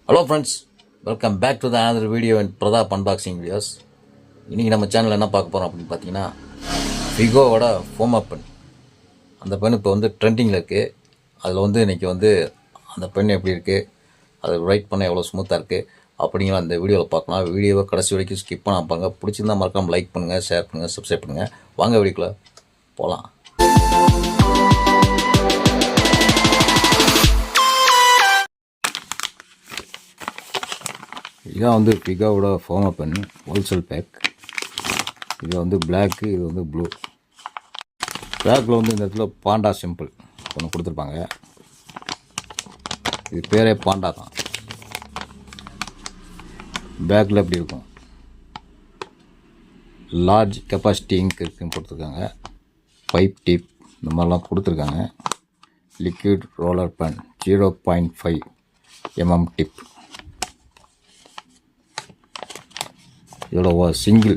Hello friends, welcome back to the another video and Pratap unboxing videos. இன்றைக்கி நம்ம சேனலில் என்ன பார்க்க போகிறோம் அப்படின்னு பார்த்தீங்கன்னா, ஃபிகோவோட ஃபோமா பென். அந்த பென் இப்போ வந்து ட்ரெண்டிங்கில் இருக்குது. அதில் வந்து இன்றைக்கி வந்து அந்த பென் எப்படி இருக்குது, அது ரைட் பண்ண எவ்வளோ ஸ்மூத்தாக இருக்குது அப்படிங்கிற அந்த வீடியோவில் பார்க்கலாம். வீடியோவை கடைசி வரைக்கும் ஸ்கிப் பண்ணாமல் பாருங்க. பிடிச்சிருந்தா மறக்காமல் லைக் பண்ணுங்கள், ஷேர் பண்ணுங்கள், சப்ஸ்கிரைப் பண்ணுங்கள். வாங்க வீடியோக்குள்ளே போகலாம். இதான் வந்து ஃபிகோவோட ஃபோமா பென் ஹோல்சேல் பேக். இது வந்து பிளாக்கு, இது வந்து ப்ளூ. பிளாக்கில் வந்து இந்த இடத்துல பாண்டா சிம்பிள் ஒன்று கொடுத்துருப்பாங்க. இது பேரே பாண்டா தான். பேக்கில் எப்படி இருக்கும், லார்ஜ் கெப்பாசிட்டி இங்க் இருக்குன்னு கொடுத்துருக்காங்க. பைப் டிப் இந்த மாதிரிலாம் கொடுத்துருக்காங்க. Liquid roller pen 0.5 mm tip. இதோட சிங்கிள்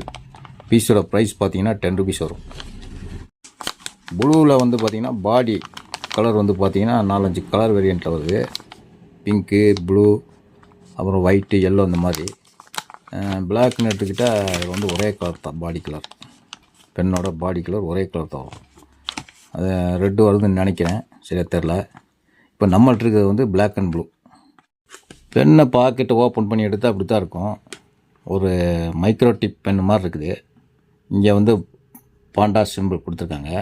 பீஸோட ப்ரைஸ் பார்த்தீங்கன்னா 10 rupees வரும். ப்ளூவில் வந்து பார்த்திங்கன்னா பாடி கலர் வந்து பார்த்திங்கன்னா 4-5 கலர் வேரியண்ட்டில் வருது. பிங்க்கு, ப்ளூ, அப்புறம் ஒயிட்டு, எல்லோ இந்த மாதிரி. பிளாக்னு எடுத்துக்கிட்டால் இது வந்து ஒரே கலர் தான். பாடி கலர், பெண்ணோட பாடி கலர் ஒரே கலர் தான் வரும். அது ரெட்டு வருதுன்னு நினைக்கிறேன், சரியாக தெரில. இப்போ நம்மள்ட்ட இருக்கிறது வந்து பிளாக் அண்ட் ப்ளூ. பெண்ணை பாக்கெட்டை ஓப்பன் பண்ணி எடுத்தால் அப்படி தான் இருக்கும். ஒரு மைக்ரோ டிப் பென் மாதிரி இருக்குது. இங்கே வந்து பாண்டா சிம்பிள் கொடுத்துருக்காங்க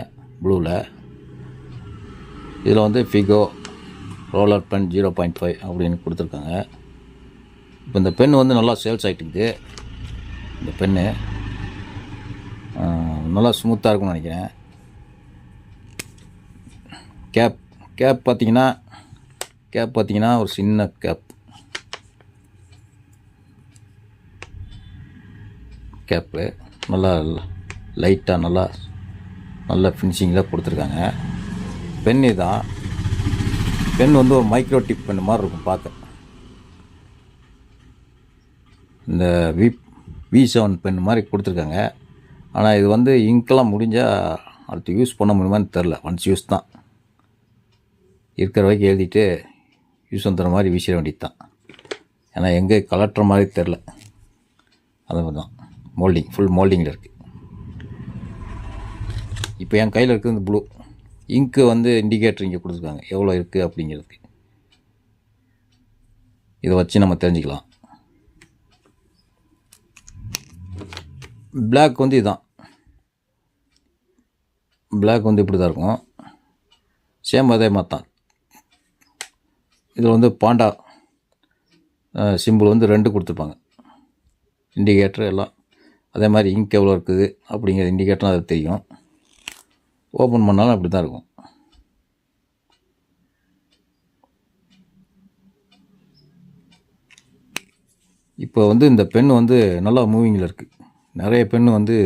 ப்ளூவில். இதில் வந்து ஃபிகோ ரோலர் பென் 0.5 அப்படின்னு கொடுத்துருக்காங்க. இப்போ இந்த பென் வந்து நல்லா சேல்ஸ் ஆகிட்டுருக்குது. இந்த பென்னு நல்லா ஸ்மூத்தாக இருக்கும்னு நினைக்கிறேன். கேப் பார்த்தீங்கன்னா ஒரு சின்ன கேப்பு நல்லா லைட்டாக நல்ல ஃபினிஷிங்கில் கொடுத்துருக்காங்க. பென் தான். பென் வந்து ஒரு மைக்ரோ டிப் பென் மாதிரி இருக்கும் பார்க்க. இந்த V7 பென் மாதிரி கொடுத்துருக்காங்க. ஆனால் இது வந்து இங்கெல்லாம் முடிஞ்சால் அடுத்து யூஸ் பண்ண முடியுமான்னு தெரில. ஒன்ஸ் யூஸ் தான், இருக்கிற வரைக்கும் எழுதிட்டு யூஸ் பண்ணுற மாதிரி வீசிட வேண்டியது தான். ஏன்னா எங்கே கலட்டுற மாதிரி தெரில. அது தான் மோல்டிங், ஃபுல் மோல்டிங்கில் இருக்குது. இப்போ என் கையில் இருக்குது இந்த ப்ளூ இங்க்கு வந்து இண்டிகேட்டர் இங்கே கொடுத்துருக்காங்க எவ்வளோ இருக்குது அப்படிங்கிறதுக்கு. இதை வச்சு நம்ம தெரிஞ்சுக்கலாம். பிளாக் வந்து இதுதான். பிளாக் வந்து இப்படி தான் இருக்கும். சேம் அதே மாதிரி தான். இதில் வந்து பாண்டா சிம்பிள் வந்து 2 கொடுத்துருப்பாங்க. இண்டிகேட்டர் எல்லாம் அதே மாதிரி இங்க் எவ்வளோ இருக்குது அப்படிங்கிற இண்டிகேட்டரும் அது தெரியும். ஓப்பன் பண்ணாலும் அப்படி தான் இருக்கும். இப்போ வந்து இந்த பென் வந்து நல்லா மூவிங்கில் இருக்குது. நிறைய பென் வந்து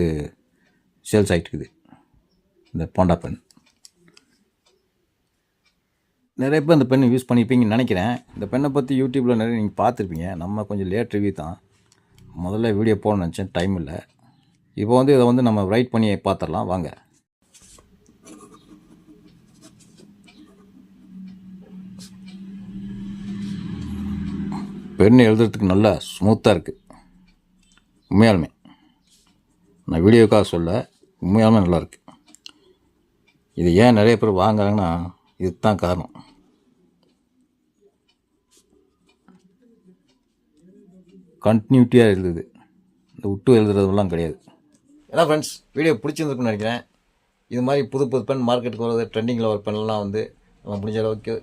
சேல்ஸ் ஆகிட்டு இருக்குது. இந்த பாண்டா பென் நிறைய பேர் இந்த பென் யூஸ் பண்ணியிருப்பீங்கன்னு நினைக்கிறேன். இந்த பென்னை பற்றி யூடியூப்பில் நிறைய நீங்கள் பார்த்துருப்பீங்க. நம்ம கொஞ்சம் லேட் ரிவ்யூ தான். முதல்ல வீடியோ போடணும்னு நினச்சேன், டைம் இல்லை. இப்போ வந்து இதை வந்து நம்ம ரைட் பண்ணி பார்த்துடலாம் வாங்க. பென் எழுதுறதுக்கு நல்லா ஸ்மூத்தாக இருக்குது. உண்மையாலுமே நான் வீடியோக்காக சொல்ல, உண்மையாலுமே நல்லாயிருக்கு. இது ஏன் நிறைய பேர் வாங்குறாங்கன்னா இதுக்கு தான் காரணம். கண்டினியூட்டியாக எழுதுது. இந்த விட்டு எழுதுறதுலாம் கிடையாது. ஏன்னா ஃப்ரெண்ட்ஸ், வீடியோ பிடிச்சிருந்துருக்குன்னு நினைக்கிறேன். இது மாதிரி புது பென் மார்க்கெட்டுக்கு வருது. ட்ரெண்டிங்கில் ஒரு பென்லாம் வந்து நம்ம முடிஞ்ச அளவுக்கு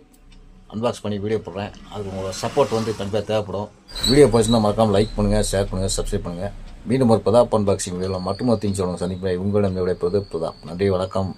அன்பாக்ஸ் பண்ணி வீடியோ போடுறேன். அதுக்கு உங்களோட சப்போர்ட் வந்து கண்டிப்பாக தேவைப்படும். வீடியோ பிடிச்சிருந்தால் மறக்காமல் லைக் பண்ணுங்கள், ஷேர் பண்ணுங்கள், சப்ஸ்கிரைப் பண்ணுங்கள். மீண்டும் ஒரு பிரதாப் அன்பாக்சிங் வீடியோவில் மட்டும் திங்ஸ் சந்திப்பேன். உங்களிடம் விடைபெறுவது பிரதாப். நன்றி, வணக்கம்.